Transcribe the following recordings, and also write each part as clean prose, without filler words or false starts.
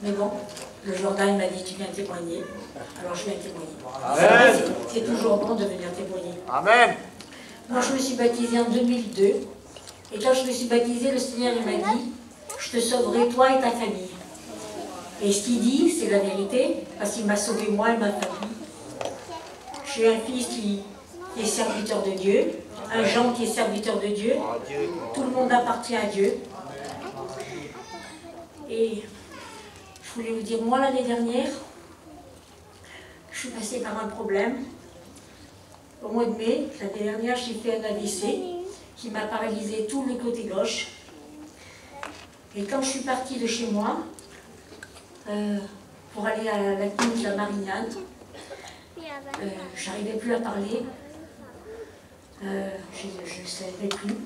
Mais bon, le Jordan m'a dit, tu viens témoigner. Alors je viens témoigner. C'est toujours bon de venir témoigner. Amen. Moi, je me suis baptisée en 2002. Et quand je me suis baptisée, le Seigneur il m'a dit, je te sauverai toi et ta famille. Et ce qu'il dit, c'est la vérité, parce qu'il m'a sauvé moi et ma famille. J'ai un fils qui est serviteur de Dieu, un Jean qui est serviteur de Dieu. Tout le monde appartient à Dieu. Et je voulais vous dire, moi l'année dernière, je suis passée par un problème. Au mois de mai, l'année dernière, j'ai fait un AVC qui m'a paralysé tout le côté gauche. Et quand je suis partie de chez moi, pour aller à la clinique de la Marignane, j'arrivais plus à parler, je ne savais plus.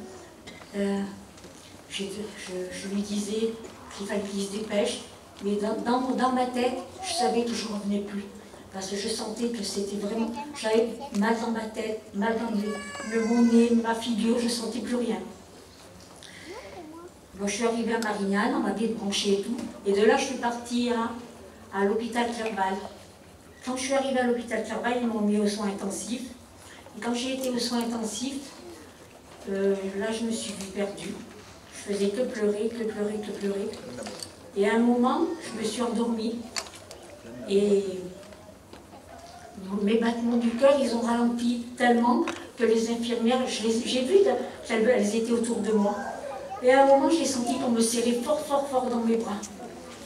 Je lui disais qu'il fallait qu'il se dépêche, mais dans ma tête, je savais que je ne revenais plus. Parce que je sentais que c'était vraiment... J'avais mal dans ma tête, mal dans mon nez, ma figure, je ne sentais plus rien. Bon, je suis arrivée à Marignane, on m'a débranché et tout. Et de là, je suis partie à l'hôpital Clerval. Quand je suis arrivée à l'hôpital Clerval, ils m'ont mis aux soins intensifs. Et quand j'ai été aux soins intensifs, là, je me suis vue perdue. Je faisais que pleurer, que pleurer, que pleurer. Et à un moment, je me suis endormie. Et mes battements du cœur, ils ont ralenti tellement que les infirmières, j'ai vu qu'elles étaient autour de moi. Et à un moment, j'ai senti qu'on me serrait fort, fort, fort dans mes bras.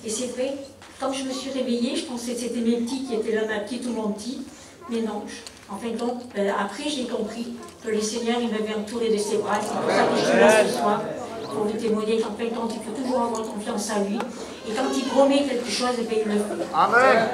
Et c'est vrai, quand je me suis réveillée, je pensais que c'était mes petits qui étaient là, ma petite ou mon petit. Mais non, en fin de compte, après j'ai compris que le Seigneur, il m'avait entouré de ses bras. C'est pour ça que je suis là ce soir, pour vous témoigner qu'en fin de compte, il faut toujours avoir confiance en lui. Et quand il promet quelque chose, eh bien, il le fait. Amen.